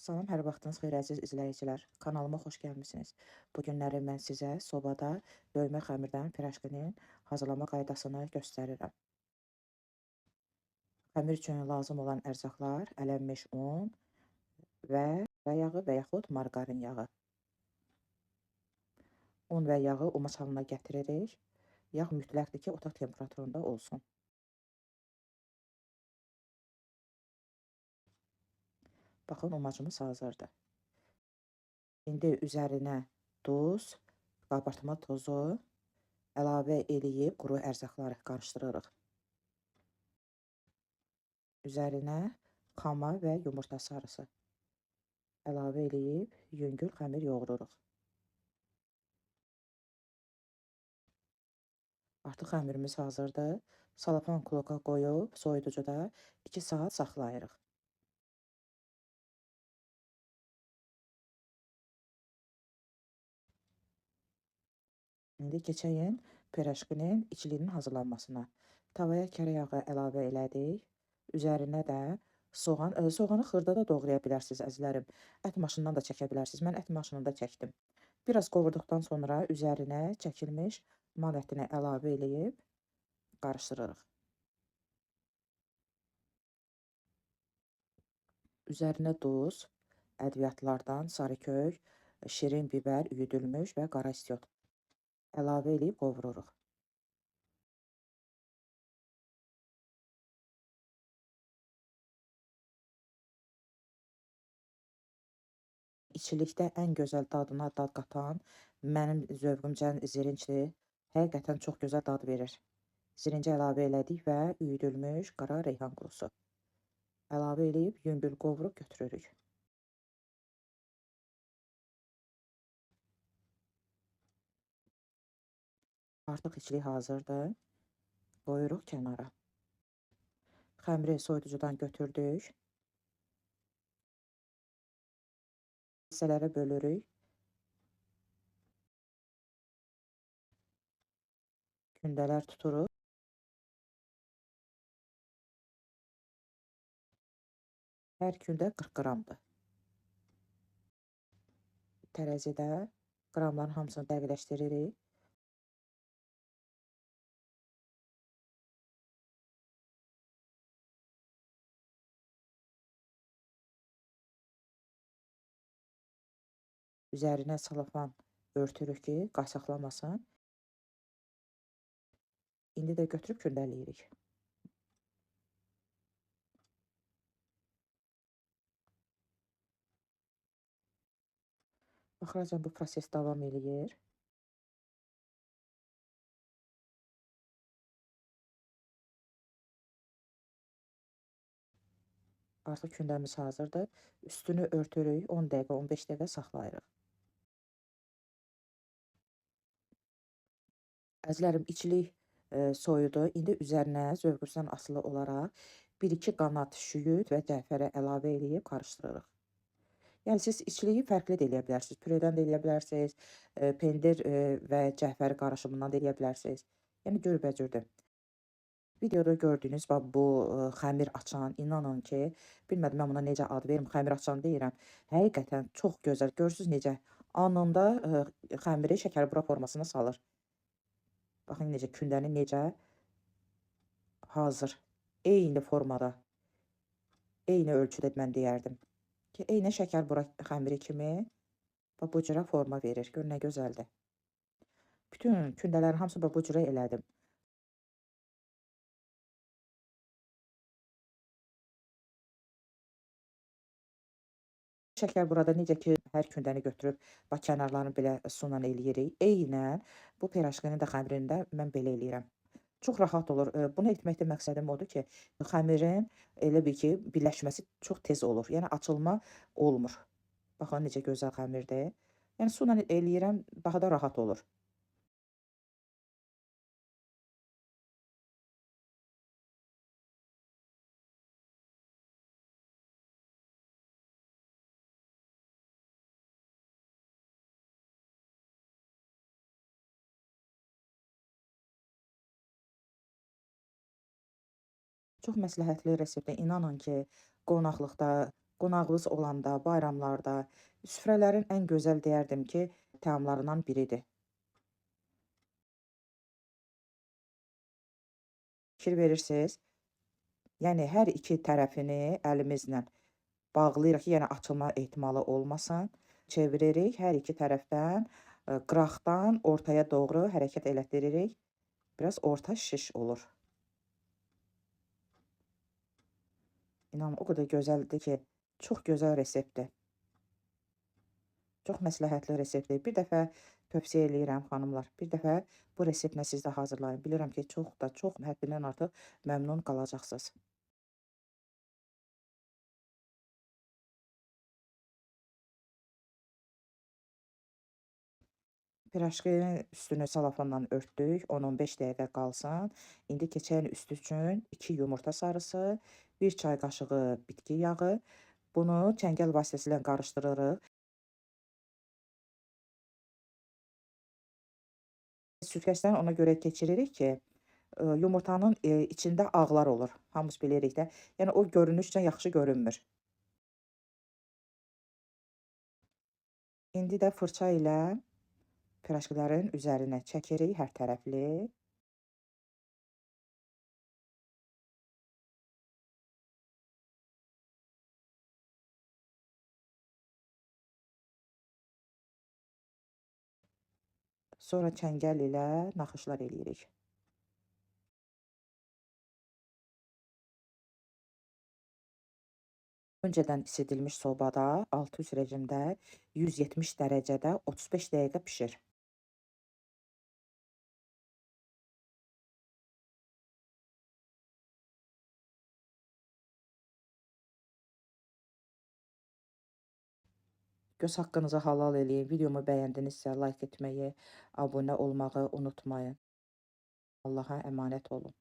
Salam, hər vaxtınız xeyir əziz izləyicilər. Kanalıma xoş gəlmisiniz. Bu günləri mən sizə sobada döymə xəmirdən pirajkinin hazırlama qaydasını göstərirəm. Xəmir üçün lazım olan ərzaqlar ələnmiş un və yağı və yaxud margarin yağı. Un və yağı umaç halına gətiririk. Yağ mütləqdir ki, otaq temperaturunda olsun. Baxın, umacımız hazırdır. İndi üzərinə duz, qabartma tozu əlavə eləyib quru ərzaqları qarışdırırıq. Üzərinə xama və yumurta sarısı əlavə eləyib yüngül xəmir yoğururuq. Artıq xəmirimiz hazırdır. Salafan kloka qoyub soyuducuda 2 saat saxlayırıq. İndi keçəyin pirajkinin içliyinin hazırlanmasına. Tavaya kərə yağı əlavə elədik. Üzərinə də soğan, soğanı xırdada doğraya bilərsiniz əzizlərim. Ət maşından da çəkə bilərsiniz. Mən ət maşınında çəkdim. Biraz qovurduqdan sonra üzərinə çəkilmiş mal ətini əlavə eləyib qarışdırırıq. Üzərinə duz, ədviyyatlardan sarıkök, şirin bibər, üyüdülmüş və qara istiot əlavə eləyib qovururuq. İçilikdə ən gözəl dadına dad qatan mənim zövqümcə zirincdir. Həqiqətən çox gözəl dad verir. Zirinci əlavə elədik və üyüdülmüş qara reyhan qurusu əlavə eləyib yüngül qovurub götürürük. Artıq içlik hazırdır. Qoyuruq kənara. Xəmiri soyuducudan götürdük. Hissələrə bölürük. Kündələr tuturuq. Hər kündə 40 qramdır. Tərəzidə qramların hamısını dəqiqləşdiririk. Üzərinə salafan örtürük ki, qaçaqlamasın. İndi də götürüb kündələyirik. Baxıracan bu proses davam eləyir. Artıq kündəmiz hazırdır. Üstünü örtürük, 10 dəqiqə, 15 dəqiqə saxlayırıq. Əzizlərim, içlik soyudu. İndi üzərinə zövqünüzdən asılı olaraq 1-2 qanat şüyüd və cəfəri əlavə eləyib qarışdırırıq. Yəni siz içliyi fərqli də eləyə bilərsiniz. Pürədən də eləyə bilərsiniz, pendir və cəfəri qarışımından da eləyə bilərsiniz. Yəni cürbəcürdür. Videoda gördüyünüz bu xəmir açan, inanın ki, bilmədim mən buna necə ad verim, xəmir açan deyirəm. Həqiqətən çox gözəl. Görürsünüz necə anında xəmiri şəkərbura formasına salır. Baxın necə kündəni necə hazır. Eyni formada, eyni ölçüdə mən deyərdim. Ki, eyni şəkərbura xəmiri kimi bu cürə forma verir. Gör nə gözəldir. Bütün kündələrin hamısını bu cürə elədim. Şəkər burada necə ki, hər kündəni götürüb kənarlarını belə sunan eləyirik. Eynən bu pirajkinin də xəmirini də mən belə eləyirəm. Çox rahat olur. Bunu etməkdə məqsədim odur ki, xəmirin elə bil ki, birləşməsi çox tez olur. Yəni açılma olmur. Baxın necə gözəl xəmirdir. Yəni sunan eləyirəm, daha da rahat olur. Çox məsləhətli reseptdir. İnanın ki, qonaqlıqda, Qonağınız olanda, bayramlarda süfrələrin ən gözəl deyərdim ki, təamlarından biridir. Fikir verirsiniz? Yəni hər iki tərəfini əlimizlə bağlayırıq ki, yəni açılma ehtimalı olmasın. Çeviririk hər iki tərəfdən, qıraqdan ortaya doğru hərəkət elətdiririk. Biraz orta şiş olur. İnanın o qədər gözəldir ki, çox gözəl reseptdir. Çox məsləhətli reseptdir. Bir dəfə tövsiyə eləyirəm xanımlar. Bir dəfə bu reseptlə siz də hazırlayın. Bilirəm ki, çox həddindən artıq məmnun qalacaqsınız. Piraşkinin üstünü salafandan örtdük, 10-15 dəqiqə qalsın. İndi keçən üstü üçün 2 yumurta sarısı, 1 çay qaşığı bitki yağı. Bunu çəngəl vasitəsilə qarışdırırıq. Süzgəcdən ona görə keçiririk ki, yumurtanın içində ağlar olur. Hamımız bilirik də. Yəni o görünüşcə yaxşı görünmür. İndi də fırça ilə piraşkilərin üzərinə çəkirik hər tərəfli. Sonra çəngəl ilə naxışlar eləyirik. Öncədən isidilmiş sobada, alt üst rejimdə 170 dərəcədə 35 dəqiqə pişir. Göz haqqınızı halal eləyin. Videomu bəyəndinizsə like etməyi, abunə olmağı unutmayın. Allaha əmanət olun.